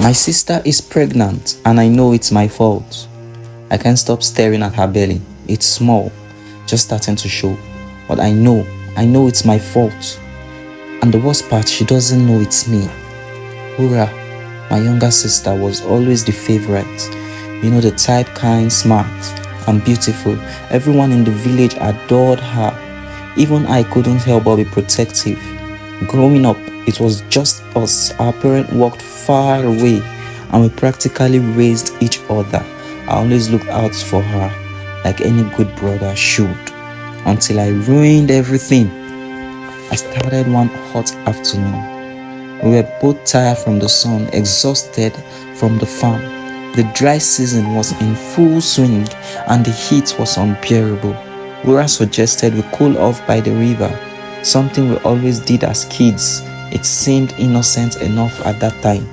My sister is pregnant and I know it's my fault. I can't stop staring at her belly. It's small, just starting to show. But I know it's my fault. And the worst part, she doesn't know it's me. Wura, my younger sister, was always the favorite. You know, the type, kind, smart, and beautiful. Everyone in the village adored her. Even I couldn't help but be protective. Growing up, it was just us. Our parents worked far away and we practically raised each other. I always looked out for her like any good brother should. Until I ruined everything. I started one hot afternoon. We were both tired from the sun, exhausted from the farm. The dry season was in full swing and the heat was unbearable. Wura suggested we cool off by the river, something we always did as kids. It seemed innocent enough at that time.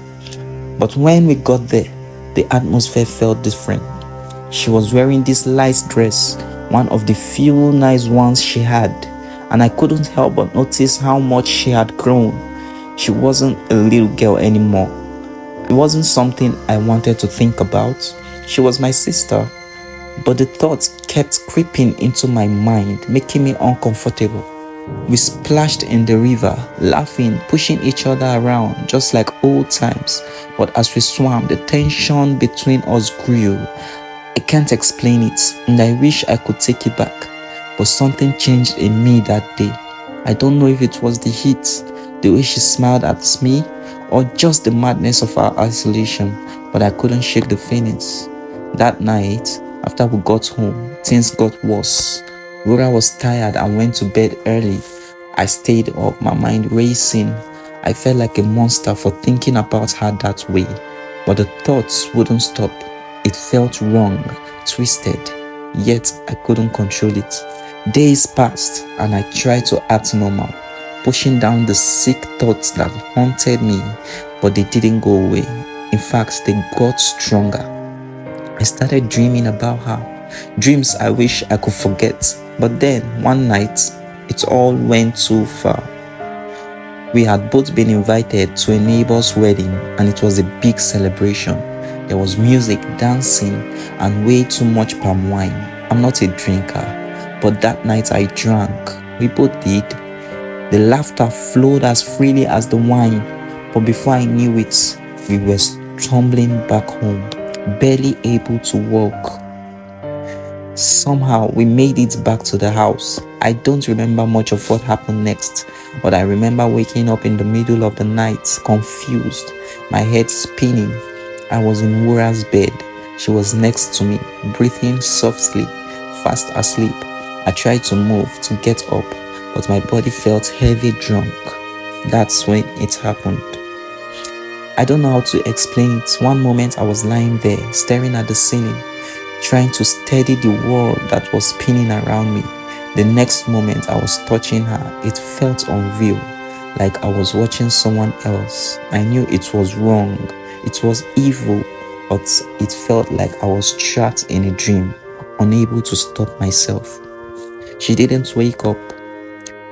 But when we got there, the atmosphere felt different. She was wearing this light dress, one of the few nice ones she had, and I couldn't help but notice how much she had grown. She wasn't a little girl anymore. It wasn't something I wanted to think about. She was my sister, but the thoughts kept creeping into my mind, making me uncomfortable. We splashed in the river, laughing, pushing each other around, just like old times. But as we swam, the tension between us grew. I can't explain it, and I wish I could take it back. But something changed in me that day. I don't know if it was the heat, the way she smiled at me, or just the madness of our isolation, but I couldn't shake the feelings. That night, after we got home, things got worse. Wura was tired and went to bed early. I stayed up, my mind racing. I felt like a monster for thinking about her that way. But the thoughts wouldn't stop. It felt wrong, twisted, yet I couldn't control it. Days passed and I tried to act normal, pushing down the sick thoughts that haunted me, but they didn't go away. In fact, they got stronger. I started dreaming about her, dreams I wish I could forget. But then, one night, it all went too far. We had both been invited to a neighbor's wedding and it was a big celebration. There was music, dancing, and way too much palm wine. I'm not a drinker, but that night I drank. We both did. The laughter flowed as freely as the wine, but before I knew it, we were stumbling back home, barely able to walk. Somehow, we made it back to the house. I don't remember much of what happened next, but I remember waking up in the middle of the night, confused, my head spinning. I was in Wura's bed. She was next to me, breathing softly, fast asleep. I tried to move, to get up, but my body felt heavy drunk. That's when it happened. I don't know how to explain it. One moment I was lying there, staring at the ceiling, trying to steady the world that was spinning around me. The next moment I was touching her. It felt unreal, like I was watching someone else. I knew it was wrong. It was evil, but it felt like I was trapped in a dream, unable to stop myself. She didn't wake up.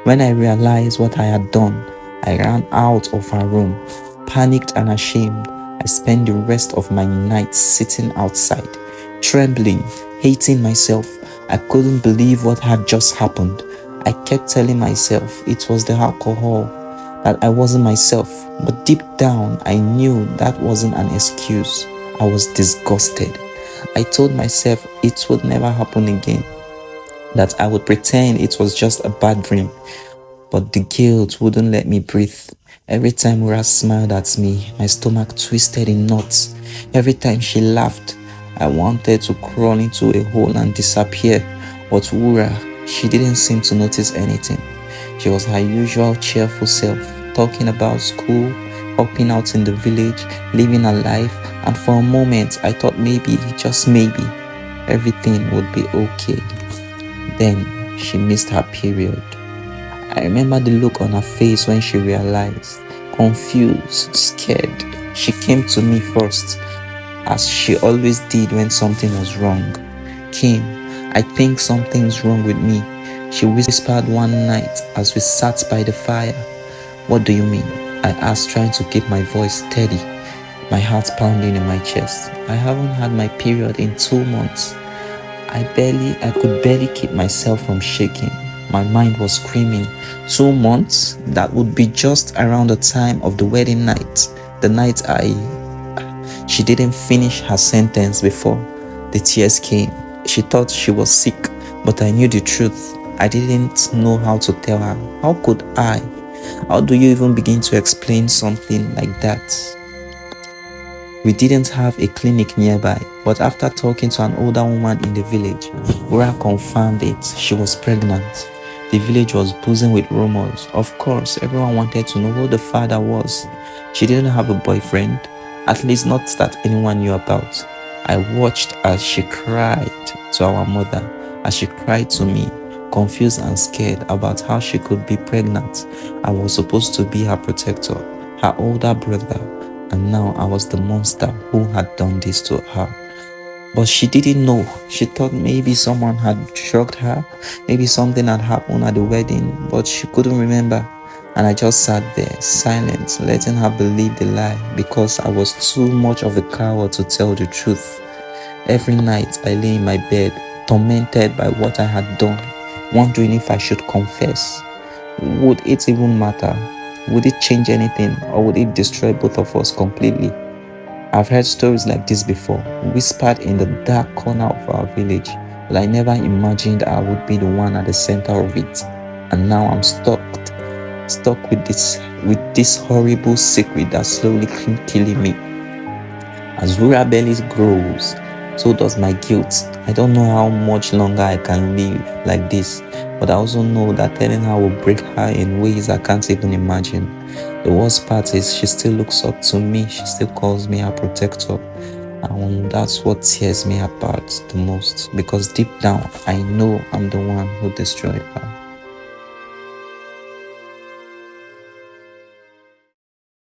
When I realized what I had done, I ran out of her room, panicked and ashamed. I spent the rest of my night sitting outside, trembling, hating myself. I couldn't believe what had just happened. I kept telling myself it was the alcohol, that I wasn't myself. But deep down, I knew that wasn't an excuse. I was disgusted. I told myself it would never happen again, that I would pretend it was just a bad dream. But the guilt wouldn't let me breathe. Every time Wura smiled at me, my stomach twisted in knots. Every time she laughed, I wanted to crawl into a hole and disappear. But Wura, she didn't seem to notice anything. She was her usual cheerful self, talking about school, helping out in the village, living her life, and for a moment I thought maybe, just maybe, everything would be okay. Then she missed her period. I remember the look on her face when she realized, confused, scared. She came to me first, as she always did when something was wrong. Kim, I think something's wrong with me, she whispered one night as we sat by the fire. What do you mean? I asked, trying to keep my voice steady. my heart pounding in my chest. I haven't had my period in 2 months. I could barely keep myself from shaking. My mind was screaming. 2 months? That would be just around the time of the wedding night. The night She didn't finish her sentence before the tears came. She thought she was sick, but I knew the truth. I didn't know how to tell her. How could I? How do you even begin to explain something like that? We didn't have a clinic nearby, but after talking to an older woman in the village, Ura confirmed it. She was pregnant. The village was buzzing with rumors. Of course, everyone wanted to know who the father was. She didn't have a boyfriend, at least not that anyone knew about. I watched as she cried to our mother, as she cried to me, confused and scared about how she could be pregnant. I was supposed to be her protector, her older brother, and now I was the monster who had done this to her. But she didn't know. She thought maybe someone had drugged her, maybe something had happened at the wedding, but she couldn't remember. And I just sat there, silent, letting her believe the lie because I was too much of a coward to tell the truth. Every night I lay in my bed, tormented by what I had done, wondering if I should confess. Would it even matter? Would it change anything, or would it destroy both of us completely? I've heard stories like this before, whispered in the dark corner of our village, but I never imagined I would be the one at the center of it. And now I'm stuck with this horrible secret that's slowly killing me. As Rura belly grows, so does my guilt. I don't know how much longer I can live like this, but I also know that telling her will break her in ways I can't even imagine. The worst part is she still looks up to me. She still calls me her protector. And that's what tears me apart the most, because deep down, I know I'm the one who destroyed her.